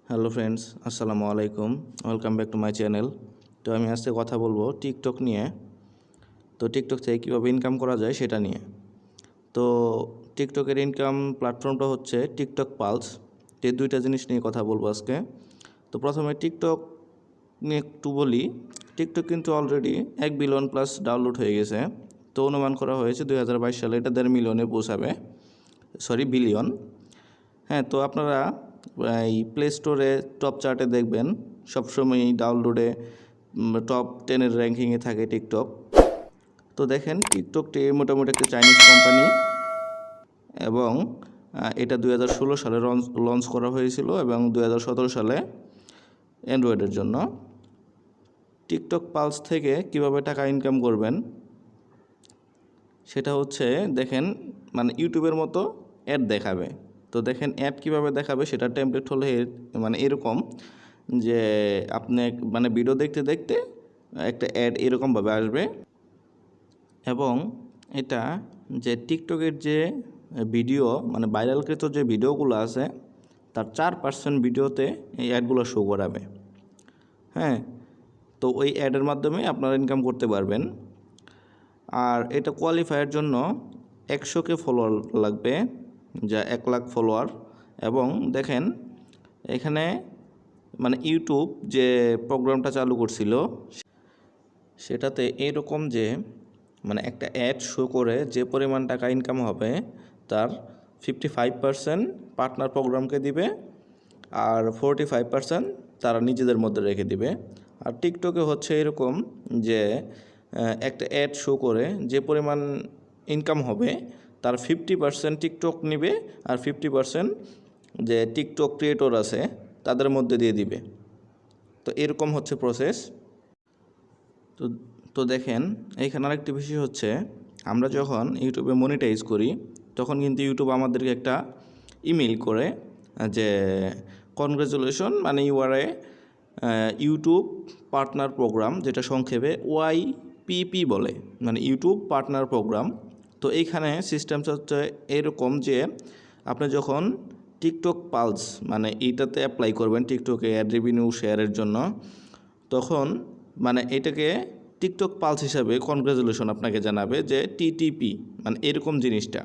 Hello friends, আসসালামু আলাইকুম। Welcome back to my channel. তো আমি আজকে কথা বলবো টিকটক নিয়ে। তো টিকটক থেকে কীভাবে ইনকাম করা যায় সেটা নিয়ে। তো টিকটকের ইনকাম প্ল্যাটফর্মটা হচ্ছে টিকটক পালস। এই দুইটা জিনিস নিয়ে কথা বলবো আজকে। তো প্রথমে টিকটক নিয়ে একটু বলি। টিকটক কিন্তু অলরেডি 1 বিলিয়ন প্লাস ডাউনলোড হয়ে গেছে। তো অনুমান করা হয়েছে 2022 সালে এটা 1.5 মিলিয়নে পৌঁছাবে, বিলিয়ন। হ্যাঁ, তো আপনারা এই প্লে স্টোরে টপ চার্টে দেখবেন সবসময়ই ডাউনলোডে টপ 10-এর র্যাঙ্কিংয়ে থাকে টিকটক। তো দেখেন টিকটকটি মোটামুটি একটা চাইনিজ কোম্পানি এবং এটা 2016 সালে লঞ্চ করা হয়েছিল এবং 2017 সালে অ্যান্ড্রয়েডের জন্য। টিকটক পালস থেকে কিভাবে টাকা ইনকাম করবেন সেটা হচ্ছে দেখেন, মানে ইউটিউবের মতো অ্যাড দেখাবে। তো দেখেন অ্যাড কীভাবে দেখাবে সেটা টেমপ্লেট হলে এরকম যে আপনি ভিডিও দেখতে দেখতে একটা অ্যাড এরকমভাবে আসবে এবং এটা যে টিকটকের যে ভিডিও ভাইরালকৃত যে ভিডিওগুলো আছে তার 4% ভিডিওতে এই অ্যাডগুলো শো করাবে। হ্যাঁ, তো ওই অ্যাডের মাধ্যমে আপনারা ইনকাম করতে পারবেন। আর এটা কোয়ালিফাইয়ের জন্য 100K ফলোয়ার লাগবে, যা 1 লাখ ফলোয়ার। এবং দেখেন এখানে ইউটিউব যে প্রোগ্রামটা চালু করছিল সেটাতে এরকম যে একটা অ্যাড শো করে যে পরিমাণ টাকা ইনকাম হবে তার 55% পার্টনার প্রোগ্রামকে দিবে আর 45% তারা নিজেদের মধ্যে রেখে দিবে। আর টিকটকে হচ্ছে এরকম যে একটা অ্যাড শো করে যে পরিমাণ ইনকাম হবে তার 50% টিকটক নেবে আর 50% যে টিকটক ক্রিয়েটর আছে তাদের মধ্যে দিয়ে দিবে। তো এরকম হচ্ছে প্রসেস। তো তো দেখেন এইখানে আরেকটি বিষয় হচ্ছে, আমরা যখন ইউটিউবে মনিটাইজ করি তখন কিন্তু ইউটিউব আমাদেরকে একটা ইমেল করে যে congratulation, you are a YouTube partner program, যেটা সংক্ষেপে YPP বলে, ইউটিউব পার্টনার প্রোগ্রাম। তো এইখানে সিস্টেমটা হচ্ছে এরকম যে আপনি যখন টিকটক পালস এইটাতে অ্যাপ্লাই করবেন টিকটকে অ্যাড রেভিনিউ শেয়ারের জন্য, তখন এটাকে টিকটক পালস হিসাবে কনগ্রাচুলেশন আপনাকে জানাবে যে TTP, এরকম জিনিসটা।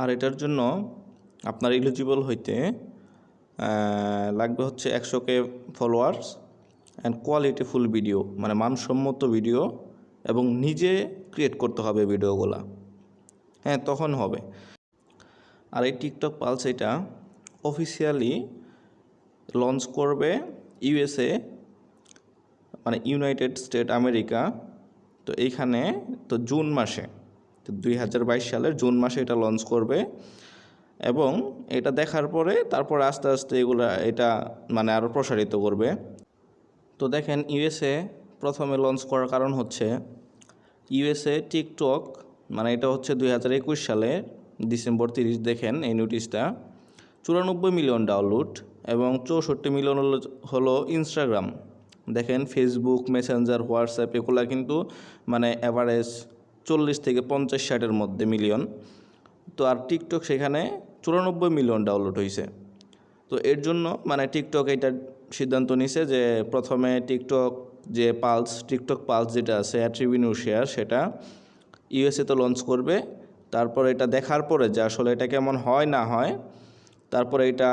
আর এটার জন্য আপনার এলিজিবল হইতে লাগবে হচ্ছে 100K followers and qualityful video, মানসম্মত ভিডিও, এবং নিজে ক্রিয়েট করতে হবে ভিডিওগুলো। হ্যাঁ, তখন হবে। আর এই টিকটক পালস এটা অফিসিয়ালি লঞ্চ করবে USA, ইউনাইটেড স্টেট আমেরিকা। তো এইখানে তো জুন মাসে, তো 2022 সালের জুন মাসে এটা লঞ্চ করবে এবং এটা দেখার পরে তারপর আস্তে আস্তে এটা আরও প্রসারিত করবে। তো দেখেন USA প্রথমে লঞ্চ করার কারণ হচ্ছে USA টিকটক এটা হচ্ছে 2021 সালে ডিসেম্বর 30, দেখেন এই নোটিশটা, 94 মিলিয়ন ডাউনলোড এবং 64 মিলিয়ন হলো ইনস্টাগ্রাম। দেখেন ফেসবুক, মেসেঞ্জার, হোয়াটসঅ্যাপ এগুলো কিন্তু অ্যাভারেজ 40 থেকে 50-60-এর মধ্যে মিলিয়ন। তো আর টিকটক সেখানে 94 মিলিয়ন ডাউনলোড হয়েছে। তো এর জন্য টিকটক এটা সিদ্ধান্ত নিছে যে প্রথমে টিকটক পালস যেটা আছে অ্যাড রেভিনিউ শেয়ার, সেটা USA-তে লঞ্চ করবে। তারপর এটা দেখার পরে যে আসলে এটা কেমন হয় না হয়, তারপরে এটা